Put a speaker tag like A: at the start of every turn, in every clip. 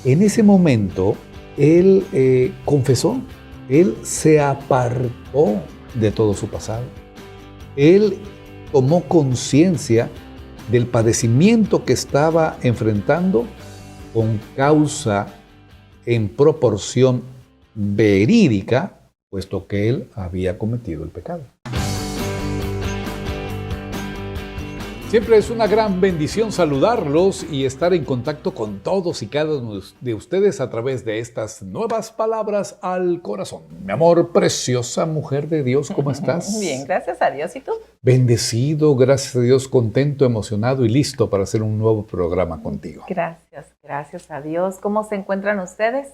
A: En ese momento, él confesó, él se apartó de todo su pasado. Él tomó conciencia del padecimiento que estaba enfrentando con causa en proporción verídica, puesto que él había cometido el pecado. Siempre es una gran bendición saludarlos y estar en contacto con todos y cada uno de ustedes a través de estas nuevas palabras al corazón. Mi amor, preciosa mujer de Dios, ¿cómo estás?
B: Bien, gracias a Dios. ¿Y tú?
A: Bendecido, gracias a Dios, contento, emocionado y listo para hacer un nuevo programa contigo.
B: Gracias a Dios. ¿Cómo se encuentran ustedes?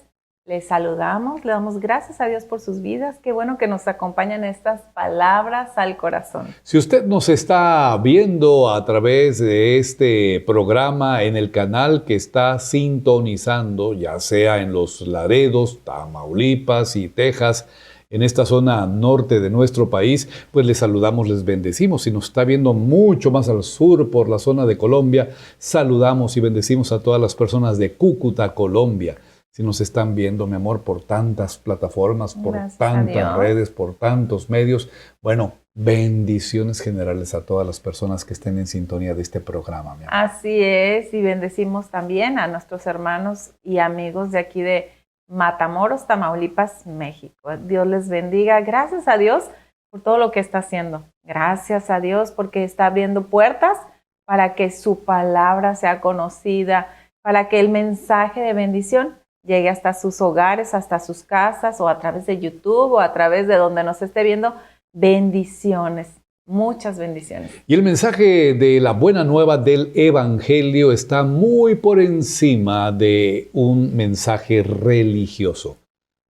B: Les saludamos, le damos gracias a Dios por sus vidas. Qué bueno que nos acompañan estas palabras al corazón.
A: Si usted nos está viendo a través de este programa en el canal que está sintonizando, ya sea en Los Laredos, Tamaulipas y Texas, en esta zona norte de nuestro país, pues les saludamos, les bendecimos. Si nos está viendo mucho más al sur por la zona de Colombia, saludamos y bendecimos a todas las personas de Cúcuta, Colombia. Si nos están viendo, mi amor, por tantas plataformas, por tantas redes, por tantos medios, bueno, bendiciones generales a todas las personas que estén en sintonía de este programa, mi amor.
B: Así es, y bendecimos también a nuestros hermanos y amigos de aquí de Matamoros, Tamaulipas, México. Dios les bendiga. Gracias a Dios por todo lo que está haciendo. Gracias a Dios porque está abriendo puertas para que su palabra sea conocida, para que el mensaje de bendición llegue hasta sus hogares, hasta sus casas, o a través de YouTube, o a través de donde nos esté viendo. Bendiciones, muchas bendiciones.
A: Y el mensaje de la buena nueva del Evangelio está muy por encima de un mensaje religioso,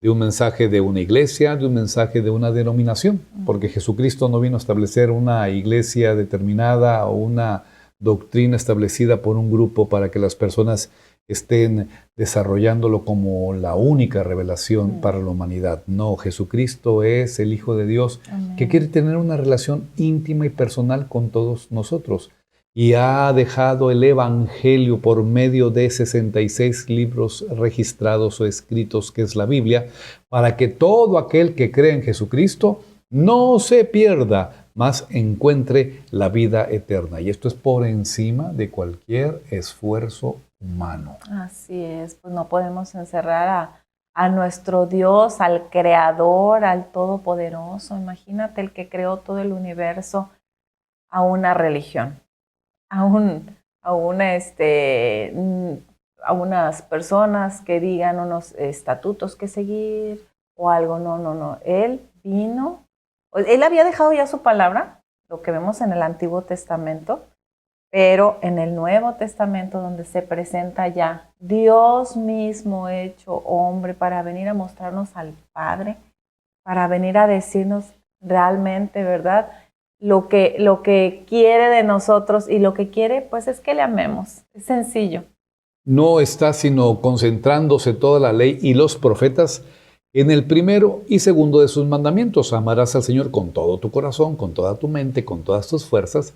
A: de un mensaje de una iglesia, de un mensaje de una denominación, porque Jesucristo no vino a establecer una iglesia determinada o una doctrina establecida por un grupo para que las personas estén desarrollándolo como la única revelación para la humanidad. No, Jesucristo es el Hijo de Dios que quiere tener una relación íntima y personal con todos nosotros. Y ha dejado el Evangelio por medio de 66 libros registrados o escritos, que es la Biblia, para que todo aquel que cree en Jesucristo no se pierda, mas encuentre la vida eterna. Y esto es por encima de cualquier esfuerzo humano.
B: Así es, pues no podemos encerrar a nuestro Dios, al Creador, al Todopoderoso. Imagínate el que creó todo el universo, a una religión, a unas personas que digan unos estatutos que seguir o algo. No. Él vino, él había dejado ya su palabra, lo que vemos en el Antiguo Testamento, pero en el Nuevo Testamento, donde se presenta ya Dios mismo hecho hombre para venir a mostrarnos al Padre, para venir a decirnos realmente, ¿verdad?, lo que quiere de nosotros, y lo que quiere pues es que le amemos. Es sencillo.
A: No está sino concentrándose toda la ley y los profetas en el primero y segundo de sus mandamientos. Amarás al Señor con todo tu corazón, con toda tu mente, con todas tus fuerzas,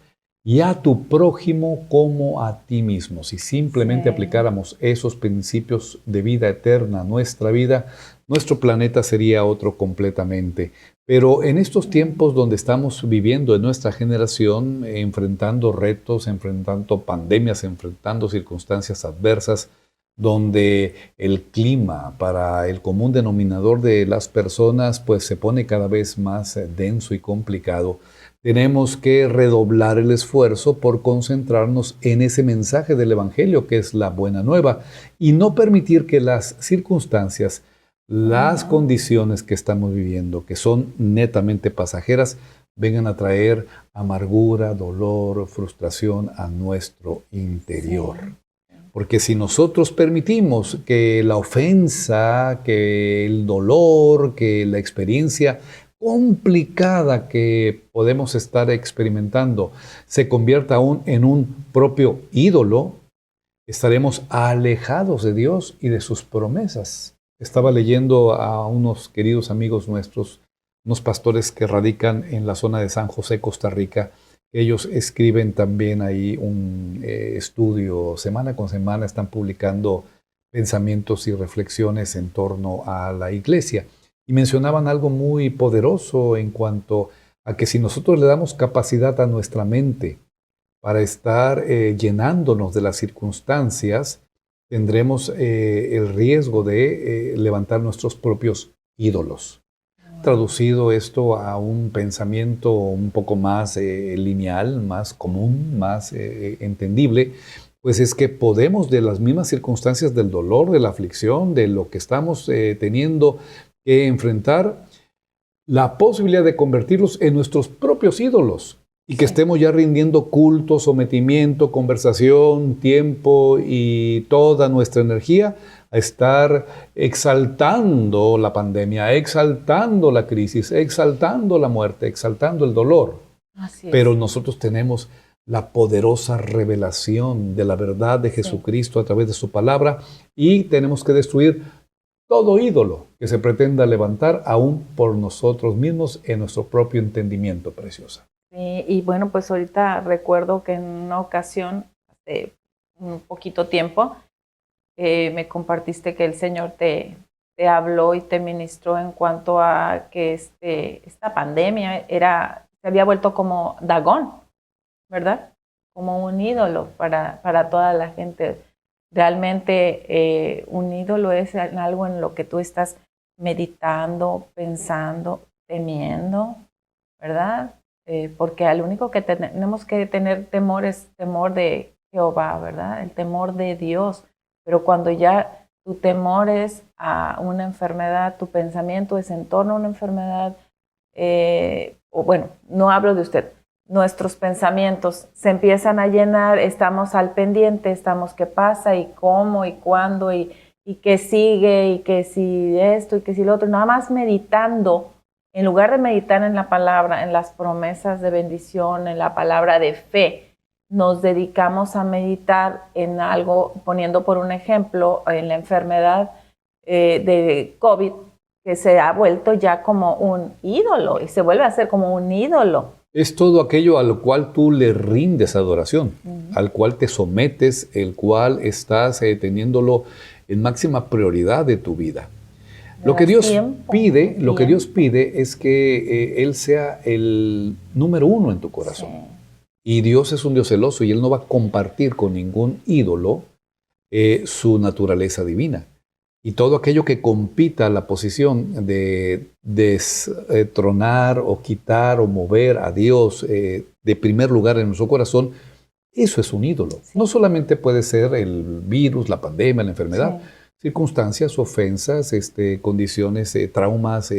A: y a tu prójimo como a ti mismo. Si simplemente aplicáramos esos principios de vida eterna a nuestra vida, nuestro planeta sería otro completamente. Pero en estos tiempos donde estamos viviendo en nuestra generación, enfrentando retos, enfrentando pandemias, enfrentando circunstancias adversas, donde el clima para el común denominador de las personas pues se pone cada vez más denso y complicado, tenemos que redoblar el esfuerzo por concentrarnos en ese mensaje del Evangelio, que es la buena nueva, y no permitir que las circunstancias, las condiciones que estamos viviendo, que son netamente pasajeras, vengan a traer amargura, dolor, frustración a nuestro interior. Porque si nosotros permitimos que la ofensa, que el dolor, que la experiencia complicada que podemos estar experimentando se convierta aún en un propio ídolo, estaremos alejados de Dios y de sus promesas. Estaba leyendo a unos queridos amigos nuestros, unos pastores que radican en la zona de San José, Costa Rica. Ellos escriben también ahí un estudio, semana con semana están publicando pensamientos y reflexiones en torno a la iglesia. Y mencionaban algo muy poderoso en cuanto a que si nosotros le damos capacidad a nuestra mente para estar llenándonos de las circunstancias, tendremos el riesgo de levantar nuestros propios ídolos. Traducido esto a un pensamiento un poco más lineal, más común, más entendible, pues es que podemos de las mismas circunstancias del dolor, de la aflicción, de lo que estamos teniendo que enfrentar, la posibilidad de convertirlos en nuestros propios ídolos y que estemos ya rindiendo culto, sometimiento, conversación, tiempo y toda nuestra energía a estar exaltando la pandemia, exaltando la crisis, exaltando la muerte, exaltando el dolor.
B: Así es.
A: Pero nosotros tenemos la poderosa revelación de la verdad de Jesucristo a través de su palabra y tenemos que destruir todo ídolo que se pretenda levantar aún por nosotros mismos en nuestro propio entendimiento, preciosa.
B: Sí, y bueno, pues ahorita recuerdo que en una ocasión, hace un poquito tiempo, me compartiste que el Señor te habló y te ministró en cuanto a que esta pandemia se había vuelto como Dagón, ¿verdad? Como un ídolo para toda la gente. Realmente un ídolo es algo en lo que tú estás meditando, pensando, temiendo, ¿verdad? Porque al único que tenemos que tener temor es temor de Jehová, ¿verdad? El temor de Dios. Pero cuando ya tu temor es a una enfermedad, tu pensamiento es en torno a una enfermedad, o bueno, no hablo de usted, nuestros pensamientos se empiezan a llenar, estamos al pendiente, estamos qué pasa y cómo y cuándo y qué sigue y que si esto y que si lo otro, nada más meditando, en lugar de meditar en la palabra, en las promesas de bendición, en la palabra de fe, nos dedicamos a meditar en algo, poniendo por un ejemplo, en la enfermedad de COVID, que se ha vuelto ya como un ídolo y se vuelve a ser como un ídolo.
A: Es todo aquello a lo cual tú le rindes adoración, al cual te sometes, el cual estás teniéndolo en máxima prioridad de tu vida. Lo que Dios pide es que Él sea el número uno en tu corazón.
B: Sí.
A: Y Dios es un Dios celoso y Él no va a compartir con ningún ídolo su naturaleza divina. Y todo aquello que compita la posición de destronar o quitar o mover a Dios de primer lugar en nuestro corazón, eso es un ídolo.
B: Sí.
A: No solamente puede ser el virus, la pandemia, la enfermedad, circunstancias, ofensas, condiciones, traumas,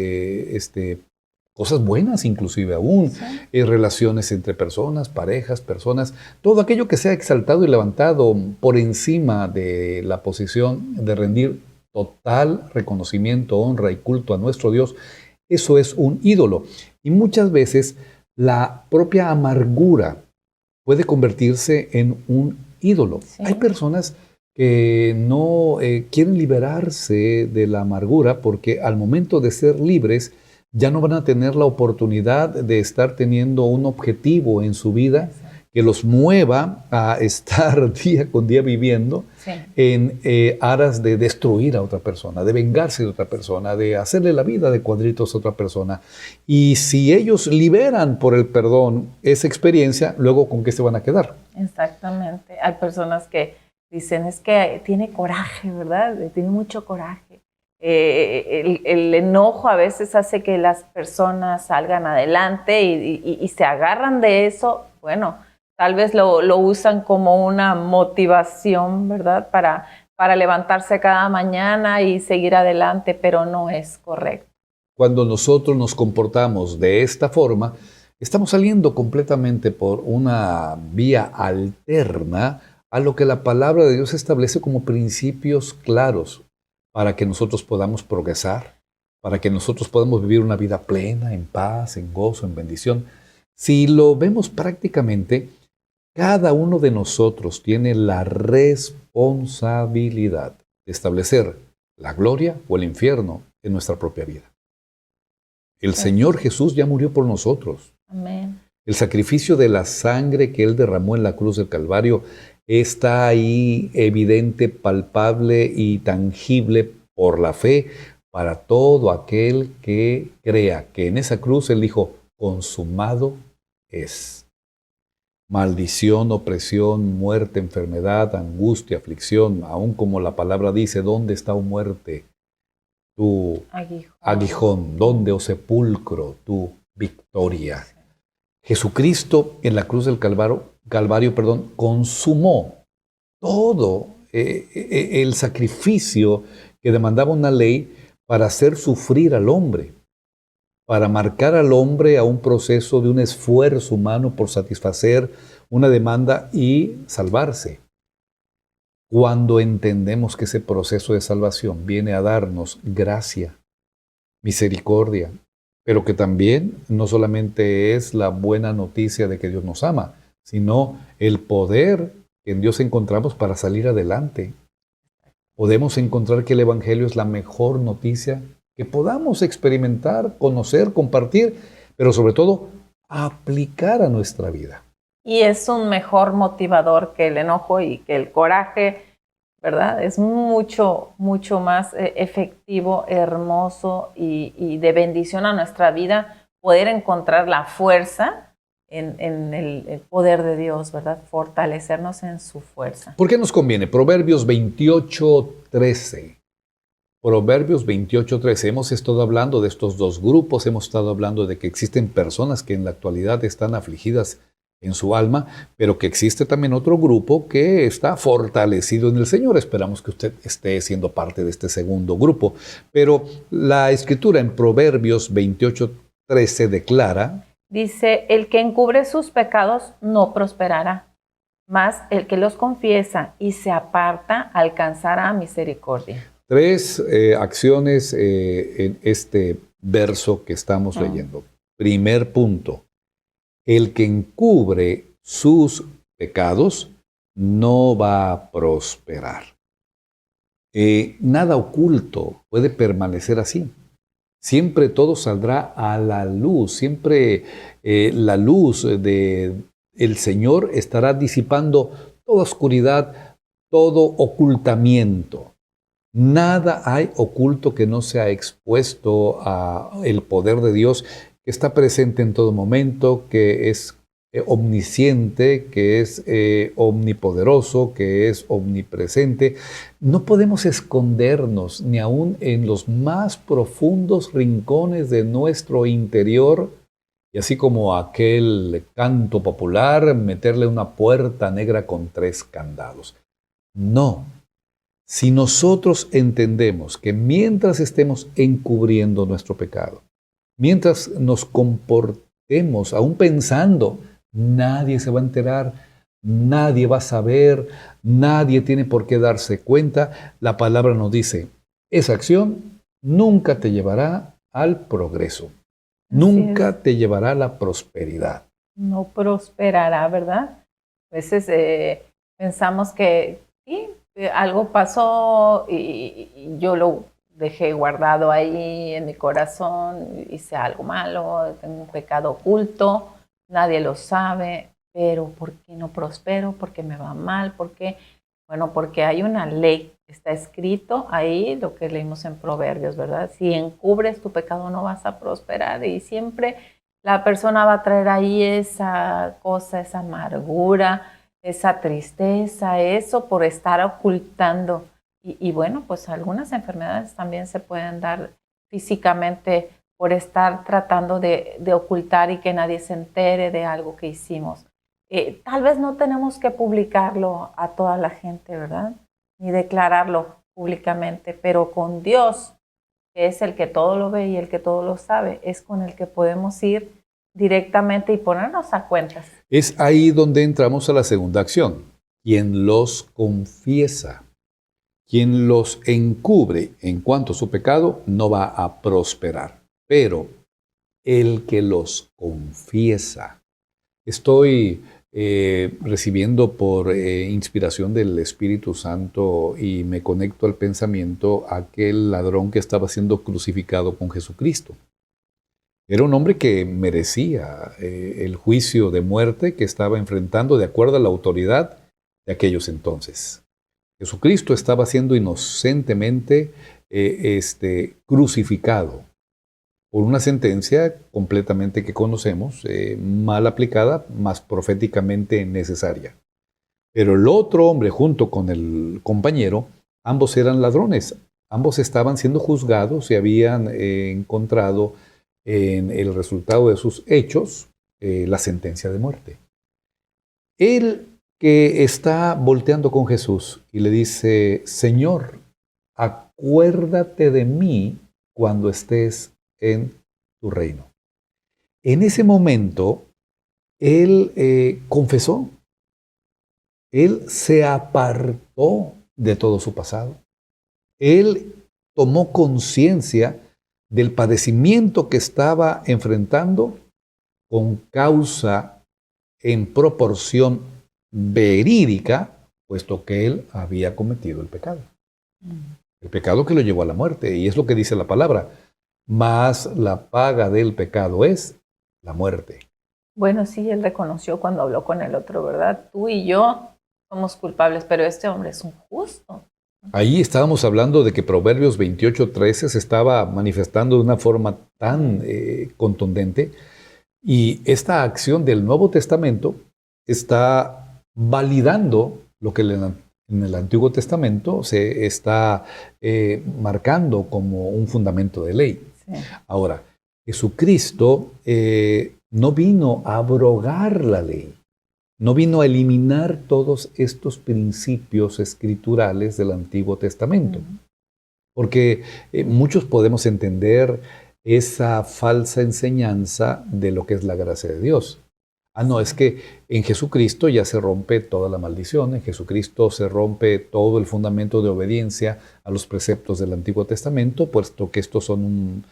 A: cosas buenas inclusive aún, relaciones entre personas, parejas, personas, todo aquello que sea exaltado y levantado por encima de la posición de rendir total reconocimiento, honra y culto a nuestro Dios, eso es un ídolo. Y muchas veces la propia amargura puede convertirse en un ídolo. Sí. Hay personas que no quieren liberarse de la amargura porque al momento de ser libres ya no van a tener la oportunidad de estar teniendo un objetivo en su vida que los mueva a estar día con día viviendo en aras de destruir a otra persona, de vengarse de otra persona, de hacerle la vida de cuadritos a otra persona. Y si ellos liberan por el perdón esa experiencia, luego ¿con qué se van a quedar?
B: Exactamente. Hay personas que dicen, es que tiene coraje, ¿verdad? Tiene mucho coraje. El enojo a veces hace que las personas salgan adelante y se agarran de eso. Bueno, tal vez lo usan como una motivación, ¿verdad? Para levantarse cada mañana y seguir adelante, pero no es correcto.
A: Cuando nosotros nos comportamos de esta forma, estamos saliendo completamente por una vía alterna a lo que la palabra de Dios establece como principios claros para que nosotros podamos progresar, para que nosotros podamos vivir una vida plena, en paz, en gozo, en bendición. Si lo vemos prácticamente, cada uno de nosotros tiene la responsabilidad de establecer la gloria o el infierno en nuestra propia vida. El Señor Jesús ya murió por nosotros.
B: Amén.
A: El sacrificio de la sangre que Él derramó en la cruz del Calvario está ahí evidente, palpable y tangible por la fe para todo aquel que crea que en esa cruz Él dijo, consumado es. Maldición, opresión, muerte, enfermedad, angustia, aflicción, aun como la palabra dice, ¿dónde está, oh muerte, tu aguijón? ¿Dónde, oh sepulcro, tu victoria? Jesucristo en la cruz del Calvario, consumó todo el sacrificio que demandaba una ley para hacer sufrir al hombre, para marcar al hombre a un proceso de un esfuerzo humano por satisfacer una demanda y salvarse. Cuando entendemos que ese proceso de salvación viene a darnos gracia, misericordia, pero que también no solamente es la buena noticia de que Dios nos ama, sino el poder que en Dios encontramos para salir adelante. Podemos encontrar que el Evangelio es la mejor noticia que podamos experimentar, conocer, compartir, pero sobre todo aplicar a nuestra vida.
B: Y es un mejor motivador que el enojo y que el coraje, ¿verdad? Es mucho, mucho más efectivo, hermoso y de bendición a nuestra vida poder encontrar la fuerza en el poder de Dios, ¿verdad? Fortalecernos en su fuerza.
A: ¿Por qué nos conviene? Proverbios 28:13. Proverbios 28:13. Hemos estado hablando de estos dos grupos, hemos estado hablando de que existen personas que en la actualidad están afligidas en su alma, pero que existe también otro grupo que está fortalecido en el Señor. Esperamos que usted esté siendo parte de este segundo grupo. Pero la Escritura en Proverbios 28:13 declara,
B: dice, el que encubre sus pecados no prosperará, mas el que los confiesa y se aparta alcanzará misericordia.
A: Tres acciones en este verso que estamos leyendo. Primer punto, el que encubre sus pecados no va a prosperar. Nada oculto puede permanecer así. Siempre todo saldrá a la luz, siempre la luz del Señor estará disipando toda oscuridad, todo ocultamiento. Nada hay oculto que no sea expuesto al poder de Dios, que está presente en todo momento, que es omnisciente, que es omnipoderoso, que es omnipresente. No podemos escondernos ni aún en los más profundos rincones de nuestro interior, y así como aquel canto popular, meterle una puerta negra con 3 candados. No. Si nosotros entendemos que mientras estemos encubriendo nuestro pecado, mientras nos comportemos aún pensando, nadie se va a enterar, nadie va a saber, nadie tiene por qué darse cuenta, la palabra nos dice, esa acción nunca te llevará al progreso, nunca te llevará a la prosperidad.
B: No prosperará, ¿verdad? A veces pensamos que sí, algo pasó y yo lo dejé guardado ahí en mi corazón, hice algo malo, tengo un pecado oculto, nadie lo sabe, pero ¿por qué no prospero? ¿Por qué me va mal? ¿Por qué? Bueno, porque hay una ley, está escrito ahí lo que leímos en Proverbios, ¿verdad? Si encubres tu pecado no vas a prosperar y siempre la persona va a traer ahí esa cosa, esa amargura, esa tristeza, eso por estar ocultando. Y bueno, pues algunas enfermedades también se pueden dar físicamente por estar tratando de ocultar y que nadie se entere de algo que hicimos. Tal vez no tenemos que publicarlo a toda la gente, ¿verdad? Ni declararlo públicamente, pero con Dios, que es el que todo lo ve y el que todo lo sabe, es con el que podemos ir directamente y ponernos a cuentas.
A: Es ahí donde entramos a la segunda acción. Quien los confiesa, quien los encubre en cuanto a su pecado, no va a prosperar. Pero el que los confiesa. Estoy recibiendo por inspiración del Espíritu Santo y me conecto al pensamiento aquel ladrón que estaba siendo crucificado con Jesucristo. Era un hombre que merecía el juicio de muerte que estaba enfrentando de acuerdo a la autoridad de aquellos entonces. Jesucristo estaba siendo inocentemente crucificado por una sentencia completamente que conocemos, mal aplicada, más proféticamente necesaria. Pero el otro hombre, junto con el compañero, ambos eran ladrones. Ambos estaban siendo juzgados y habían encontrado en el resultado de sus hechos la sentencia de muerte. Él que está volteando con Jesús y le dice, Señor, acuérdate de mí cuando estés en tu reino. En ese momento, él confesó, él se apartó de todo su pasado. Él tomó conciencia del padecimiento que estaba enfrentando con causa en proporción verídica, puesto que él había cometido el pecado. El pecado que lo llevó a la muerte, y es lo que dice la palabra. Mas la paga del pecado es la muerte.
B: Bueno, sí, él reconoció cuando habló con el otro, ¿verdad? Tú y yo somos culpables, pero este hombre es un justo.
A: Ahí estábamos hablando de que Proverbios 28:13 se estaba manifestando de una forma tan contundente, y esta acción del Nuevo Testamento está validando lo que en el Antiguo Testamento se está marcando como un fundamento de ley. Sí. Ahora, Jesucristo no vino a abrogar la ley, no vino a eliminar todos estos principios escriturales del Antiguo Testamento, porque muchos podemos entender esa falsa enseñanza de lo que es la gracia de Dios. No, es que en Jesucristo ya se rompe toda la maldición, en Jesucristo se rompe todo el fundamento de obediencia a los preceptos del Antiguo Testamento, puesto que estos son un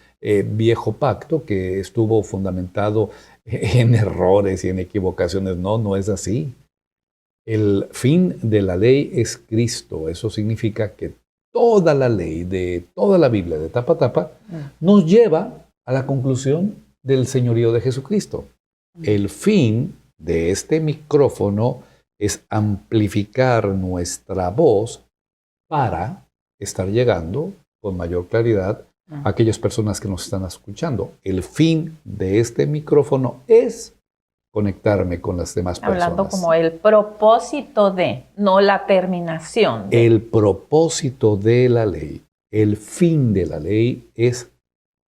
A: viejo pacto que estuvo fundamentado en errores y en equivocaciones. No, no es así. El fin de la ley es Cristo. Eso significa que toda la ley, de toda la Biblia, de tapa a tapa, nos lleva a la conclusión del señorío de Jesucristo. El fin de este micrófono es amplificar nuestra voz para estar llegando con mayor claridad a aquellas personas que nos están escuchando. El fin de este micrófono es conectarme con las demás personas.
B: Hablando como el propósito de, no la terminación
A: de. El propósito de la ley, el fin de la ley es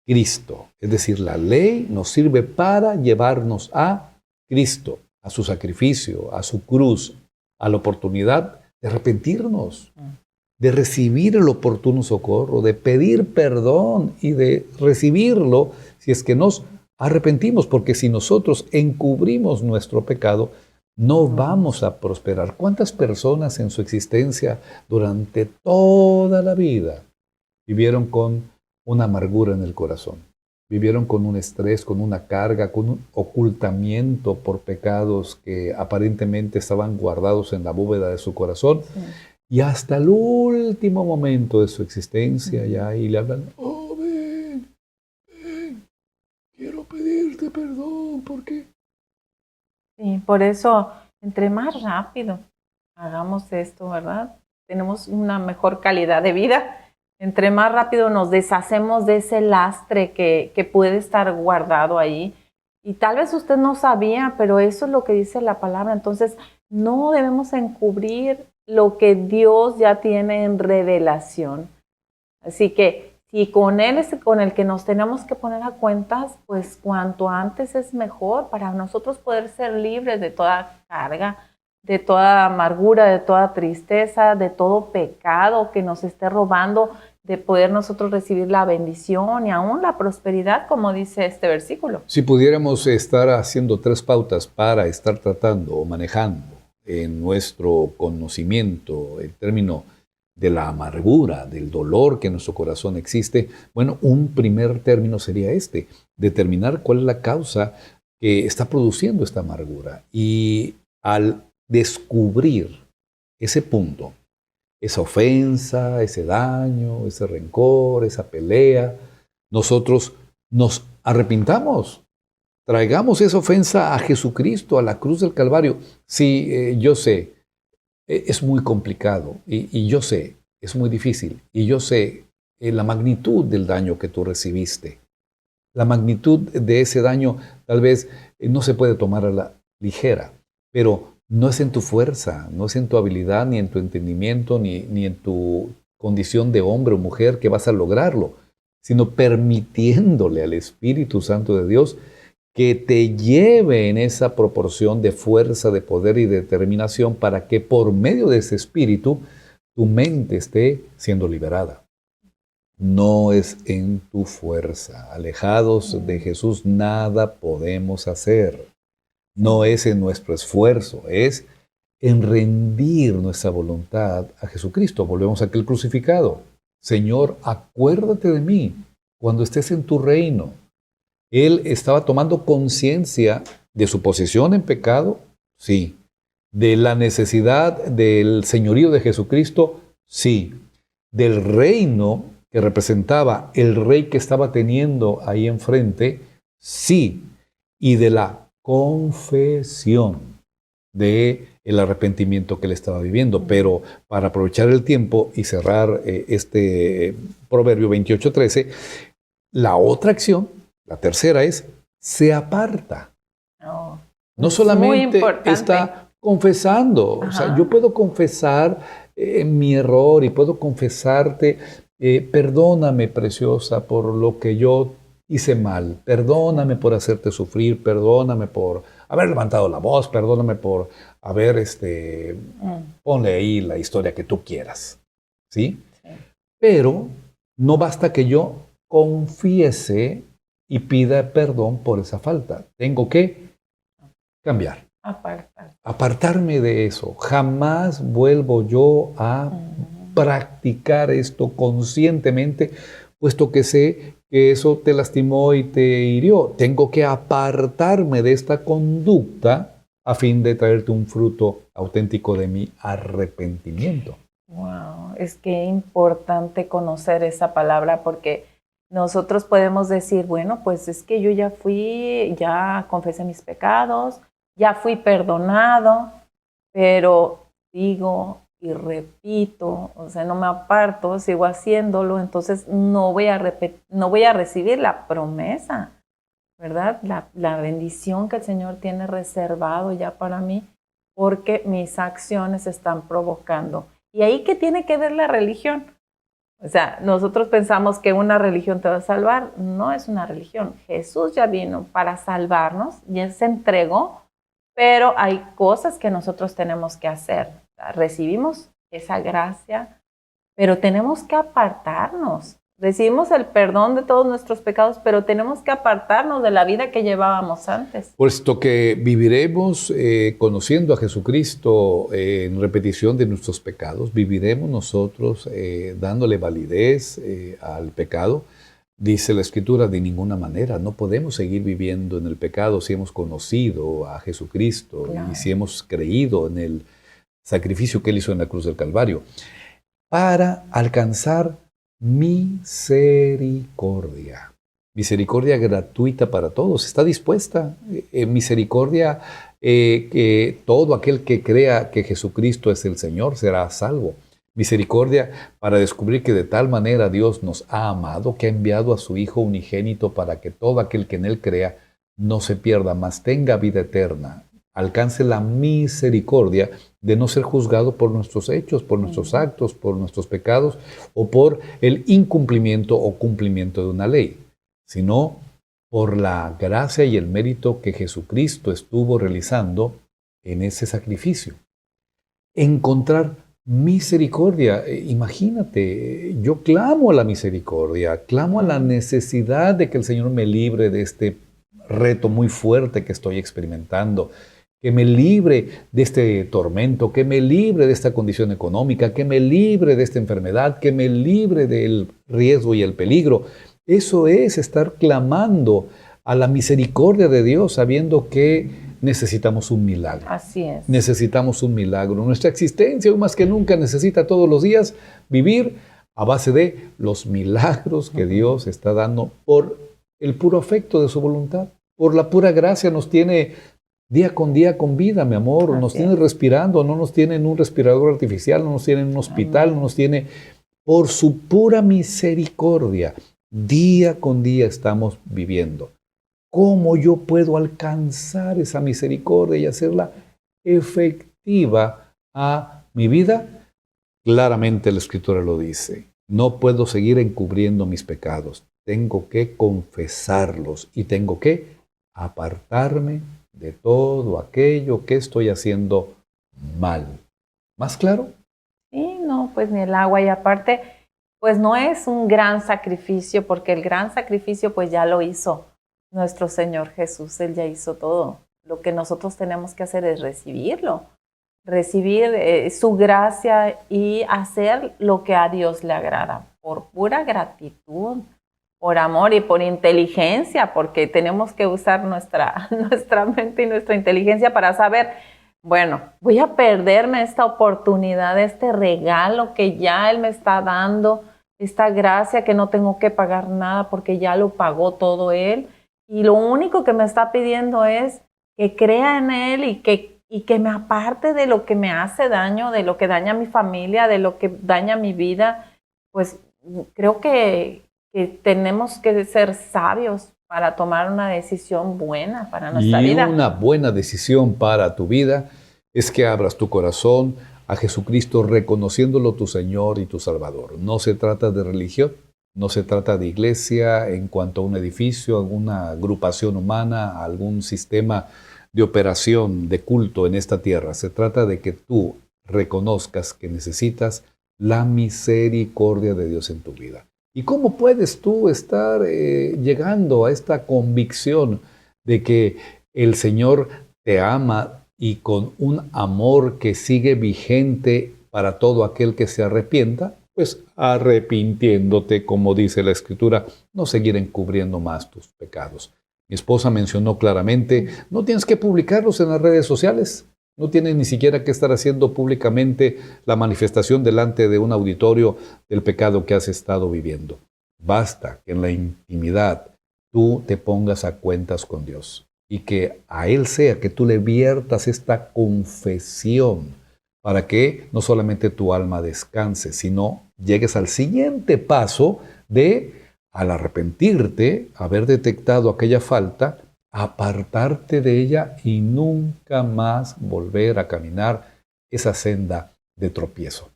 A: Cristo. Es decir, la ley nos sirve para llevarnos a Cristo, a su sacrificio, a su cruz, a la oportunidad de arrepentirnos, de recibir el oportuno socorro, de pedir perdón y de recibirlo si es que nos arrepentimos, porque si nosotros encubrimos nuestro pecado, no vamos a prosperar. ¿Cuántas personas en su existencia durante toda la vida vivieron con una amargura en el corazón? Vivieron con un estrés, con una carga, con un ocultamiento por pecados que aparentemente estaban guardados en la bóveda de su corazón. Sí. Y hasta el último momento de su existencia, ya ahí le hablan, oh, ven, quiero pedirte perdón, ¿por qué?
B: Sí, por eso, entre más rápido hagamos esto, ¿verdad? Tenemos una mejor calidad de vida. Entre más rápido nos deshacemos de ese lastre que puede estar guardado ahí. Y tal vez usted no sabía, pero eso es lo que dice la palabra. Entonces, no debemos encubrir lo que Dios ya tiene en revelación. Así que, si con Él es con el que nos tenemos que poner a cuentas, pues cuanto antes es mejor para nosotros poder ser libres de toda carga, de toda amargura, de toda tristeza, de todo pecado que nos esté robando, de poder nosotros recibir la bendición y aún la prosperidad, como dice este versículo.
A: Si pudiéramos estar haciendo 3 pautas para estar tratando o manejando en nuestro conocimiento el término de la amargura, del dolor que en nuestro corazón existe, bueno, un primer término sería determinar cuál es la causa que está produciendo esta amargura. Y al descubrir ese punto, esa ofensa, ese daño, ese rencor, esa pelea, nosotros nos arrepintamos. Traigamos esa ofensa a Jesucristo, a la cruz del Calvario. Sí, yo sé, Es muy complicado y yo sé, es muy difícil. Y yo sé la magnitud del daño que tú recibiste. La magnitud de ese daño tal vez no se puede tomar a la ligera, pero no es en tu fuerza, no es en tu habilidad, ni en tu entendimiento, ni en tu condición de hombre o mujer que vas a lograrlo, sino permitiéndole al Espíritu Santo de Dios que te lleve en esa proporción de fuerza, de poder y de determinación para que por medio de ese Espíritu tu mente esté siendo liberada. No es en tu fuerza. Alejados de Jesús nada podemos hacer. No es en nuestro esfuerzo, es en rendir nuestra voluntad a Jesucristo. Volvemos a aquel crucificado. Señor, acuérdate de mí cuando estés en tu reino. Él estaba tomando conciencia de su posición en pecado, sí. De la necesidad del señorío de Jesucristo, sí. Del reino que representaba el rey que estaba teniendo ahí enfrente, sí. Y de la confesión de el arrepentimiento que él estaba viviendo. Pero para aprovechar el tiempo y cerrar este Proverbio 28:13, la otra acción, la tercera es, se aparta.
B: Oh,
A: No
B: es
A: solamente
B: muy importante.
A: está confesando, o sea, yo puedo confesar mi error y puedo confesarte, perdóname, preciosa, por lo que yo hice mal, perdóname por hacerte sufrir, perdóname por haber levantado la voz, perdóname por haber, ponle ahí la historia que tú quieras, ¿sí?
B: Sí.
A: Pero no basta que yo confiese y pida perdón por esa falta. Tengo que cambiar. Apartarme de eso. Jamás vuelvo yo a practicar esto conscientemente, puesto que sé que eso te lastimó y te hirió. Tengo que apartarme de esta conducta a fin de traerte un fruto auténtico de mi arrepentimiento.
B: Wow, es que importante conocer esa palabra porque nosotros podemos decir, bueno, pues es que yo ya fui, ya confesé mis pecados, ya fui perdonado, pero digo y repito, o sea, no me aparto, sigo haciéndolo, entonces no voy a recibir la promesa, ¿verdad? La bendición que el Señor tiene reservado ya para mí, porque mis acciones están provocando. ¿Y ahí qué tiene que ver la religión? O sea, nosotros pensamos que una religión te va a salvar. No es una religión. Jesús ya vino para salvarnos y Él se entregó, pero hay cosas que nosotros tenemos que hacer. O sea, recibimos esa gracia, pero tenemos que apartarnos. Recibimos el perdón de todos nuestros pecados, pero tenemos que apartarnos de la vida que llevábamos antes.
A: Puesto que viviremos conociendo a Jesucristo en repetición de nuestros pecados, viviremos nosotros dándole validez al pecado. Dice la Escritura, de ninguna manera, no podemos seguir viviendo en el pecado si hemos conocido a Jesucristo, claro, y si hemos creído en el sacrificio que Él hizo en la cruz del Calvario, para alcanzar misericordia. Misericordia gratuita para todos, está dispuesta. Misericordia que todo aquel que crea que Jesucristo es el Señor será salvo. Misericordia para descubrir que de tal manera Dios nos ha amado, que ha enviado a su Hijo unigénito para que todo aquel que en Él crea no se pierda, mas tenga vida eterna. Alcance la misericordia de no ser juzgado por nuestros hechos, por nuestros actos, por nuestros pecados o por el incumplimiento o cumplimiento de una ley, sino por la gracia y el mérito que Jesucristo estuvo realizando en ese sacrificio. Encontrar misericordia. Imagínate, yo clamo a la misericordia, clamo a la necesidad de que el Señor me libre de este reto muy fuerte que estoy experimentando, que me libre de este tormento, que me libre de esta condición económica, que me libre de esta enfermedad, que me libre del riesgo y el peligro. Eso es estar clamando a la misericordia de Dios, sabiendo que necesitamos un milagro.
B: Así es.
A: Necesitamos un milagro. Nuestra existencia, hoy más que nunca, necesita todos los días vivir a base de los milagros que Dios está dando por el puro afecto de su voluntad. Por la pura gracia nos tiene día con día con vida, mi amor. Nos
B: Así
A: tiene
B: es.
A: respirando, no nos tiene en un respirador artificial, no nos tiene en un hospital, no nos tiene por su pura misericordia. Día con día estamos viviendo. ¿Cómo yo puedo alcanzar esa misericordia y hacerla efectiva a mi vida? Claramente la Escritura lo dice. No puedo seguir encubriendo mis pecados. Tengo que confesarlos y tengo que apartarme de todo aquello que estoy haciendo mal. ¿Más claro?
B: Sí, no, pues ni el agua. Y aparte, pues no es un gran sacrificio, porque el gran sacrificio pues ya lo hizo nuestro Señor Jesús. Él ya hizo todo. Lo que nosotros tenemos que hacer es recibirlo. Recibir su gracia y hacer lo que a Dios le agrada, por pura gratitud, por amor y por inteligencia, porque tenemos que usar nuestra mente y nuestra inteligencia para saber, bueno, voy a perderme esta oportunidad, este regalo que ya Él me está dando, esta gracia que no tengo que pagar nada porque ya lo pagó todo Él, y lo único que me está pidiendo es que crea en Él y que me aparte de lo que me hace daño, de lo que daña a mi familia, de lo que daña mi vida. Pues creo que tenemos que ser sabios para tomar una decisión buena para nuestra
A: Y
B: vida.
A: una buena decisión para tu vida es que abras tu corazón a Jesucristo reconociéndolo tu Señor y tu Salvador. No se trata de religión, no se trata de iglesia en cuanto a un edificio, alguna agrupación humana, algún sistema de operación, de culto en esta tierra. Se trata de que tú reconozcas que necesitas la misericordia de Dios en tu vida. ¿Y cómo puedes tú estar llegando a esta convicción de que el Señor te ama y con un amor que sigue vigente para todo aquel que se arrepienta? Pues arrepintiéndote, como dice la Escritura, no seguir encubriendo más tus pecados. Mi esposa mencionó claramente, no tienes que publicarlos en las redes sociales, no tienes ni siquiera que estar haciendo públicamente la manifestación delante de un auditorio del pecado que has estado viviendo. Basta que en la intimidad tú te pongas a cuentas con Dios y que a Él sea que tú le viertas esta confesión para que no solamente tu alma descanse, sino llegues al siguiente paso de, al arrepentirte, haber detectado aquella falta, apartarte de ella y nunca más volver a caminar esa senda de tropiezo.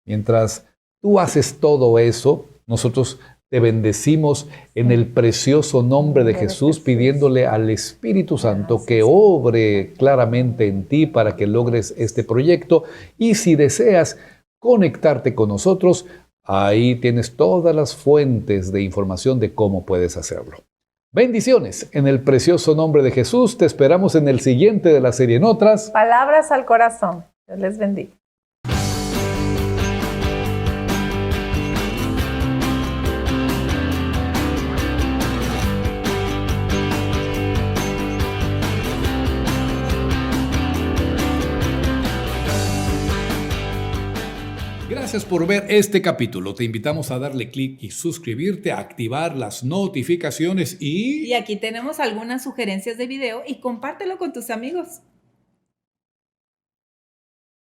A: Mientras tú haces todo eso, nosotros te bendecimos en el precioso nombre de Jesús, pidiéndole al Espíritu Santo que obre claramente en ti para que logres este proyecto. Y si deseas conectarte con nosotros, ahí tienes todas las fuentes de información de cómo puedes hacerlo. Bendiciones en el precioso nombre de Jesús. Te esperamos en el siguiente de la serie En Otras
B: Palabras al corazón. Dios les bendiga.
A: Gracias por ver este capítulo. Te invitamos a darle clic y suscribirte, a activar las notificaciones
C: Y aquí tenemos algunas sugerencias de video y compártelo con tus amigos.